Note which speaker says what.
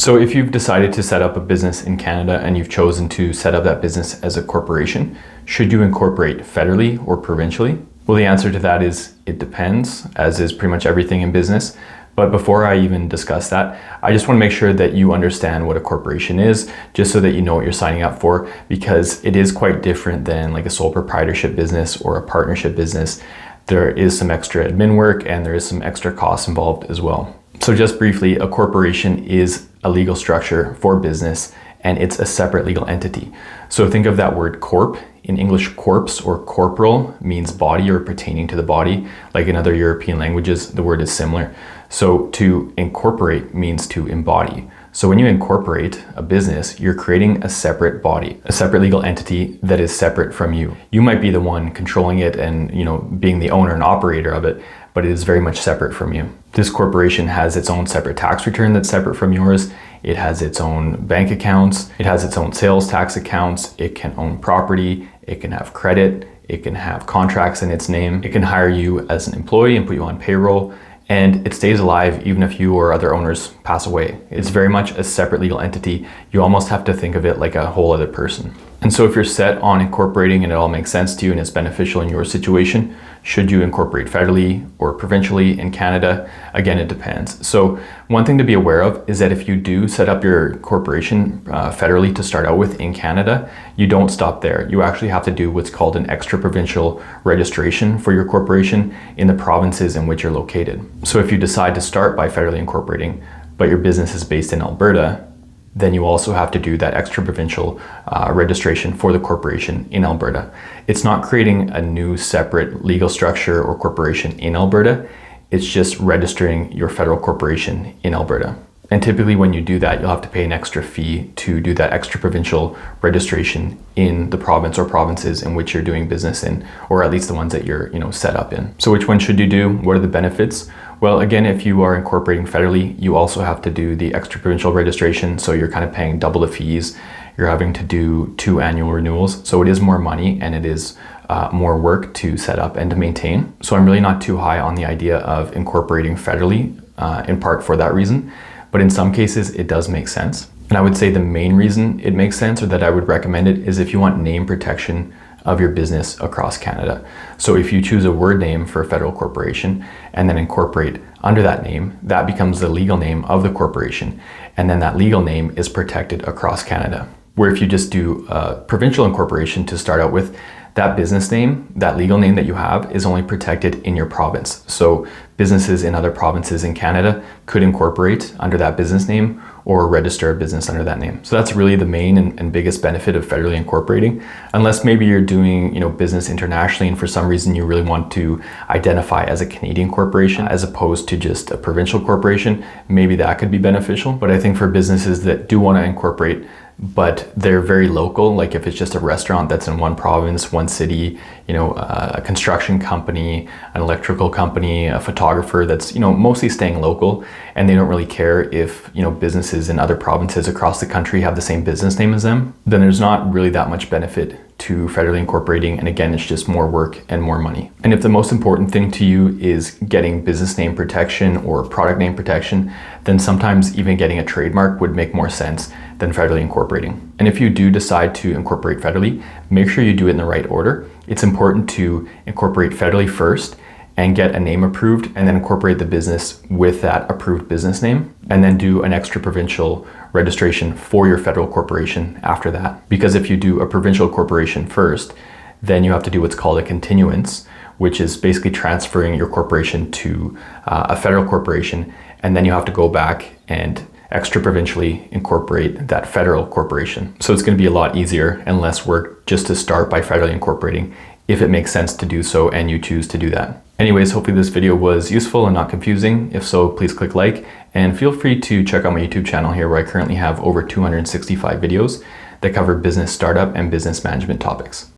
Speaker 1: So if you've decided to set up a business in Canada and you've chosen to set up that business as a corporation, should you incorporate federally or provincially? Well, the answer to that is it depends, as is pretty much everything in business. But before I even discuss that, I just want to make sure that you understand what a corporation is, just so that you know what you're signing up for, because it is quite different than like a sole proprietorship business or a partnership business. There is some extra admin work and there is some extra costs involved as well. So just briefly, a corporation is a legal structure for business and it's a separate legal entity. So think of that word corp. In English, corpse or corporal means body or pertaining to the body. Like in other European languages, the word is similar. So to incorporate means to embody. So when you incorporate a business, you're creating a separate body, a separate legal entity that is separate from you. You might be the one controlling it and, being the owner and operator of it, but it is very much separate from you. This corporation has its own separate tax return that's separate from yours. It has its own bank accounts. It has its own sales tax accounts. It can own property. It can have credit. It can have contracts in its name. It can hire you as an employee and put you on payroll. And it stays alive even if you or other owners pass away. It's very much a separate legal entity. You almost have to think of it like a whole other person. And so if you're set on incorporating and it all makes sense to you and it's beneficial in your situation, should you incorporate federally or provincially in Canada? Again, it depends. So one thing to be aware of is that if you do set up your corporation federally to start out with in Canada, you don't stop there. You actually have to do what's called an extra provincial registration for your corporation in the provinces in which you're located. So if you decide to start by federally incorporating, but your business is based in Alberta, then you also have to do that extra provincial registration for the corporation in Alberta. It's not creating a new separate legal structure or corporation in Alberta. It's just registering your federal corporation in Alberta. And typically when you do that, you'll have to pay an extra fee to do that extra provincial registration in the province or provinces in which you're doing business in, or at least the ones that you're set up in. So which one should you do? What are the benefits? Well, again, if you are incorporating federally, you also have to do the extra provincial registration. So you're kind of paying double the fees. You're having to do 2 annual renewals. So it is more money and it is more work to set up and to maintain. So I'm really not too high on the idea of incorporating federally, in part for that reason. But in some cases, it does make sense. And I would say the main reason it makes sense, or that I would recommend it, is if you want name protection of your business across Canada. So if you choose a word name for a federal corporation and then incorporate under that name, that becomes the legal name of the corporation. And then that legal name is protected across Canada. Where if you just do a provincial incorporation to start out with, that business name, that legal name that you have, is only protected in your province. So businesses in other provinces in Canada could incorporate under that business name or register a business under that name. So that's really the main and biggest benefit of federally incorporating. Unless maybe you're doing business internationally and for some reason you really want to identify as a Canadian corporation as opposed to just a provincial corporation, maybe that could be beneficial. But I think for businesses that do want to incorporate but they're very local, like if it's just a restaurant that's in one province, one city, a construction company, an electrical company, a photographer that's mostly staying local, and they don't really care if businesses in other provinces across the country have the same business name as them, then there's not really that much benefit to federally incorporating. And again, it's just more work and more money. And if the most important thing to you is getting business name protection or product name protection, then sometimes even getting a trademark would make more sense than federally incorporating. And if you do decide to incorporate federally, make sure you do it in the right order. It's important to incorporate federally first and get a name approved, and then incorporate the business with that approved business name, and then do an extra provincial registration for your federal corporation after that. Because if you do a provincial corporation first, then you have to do what's called a continuance, which is basically transferring your corporation to a federal corporation, and then you have to go back and extra provincially incorporate that federal corporation. So it's going to be a lot easier and less work just to start by federally incorporating if it makes sense to do so and you choose to do that. Anyways, hopefully this video was useful and not confusing. If so, please click like, and feel free to check out my YouTube channel here, where I currently have over 265 videos that cover business startup and business management topics.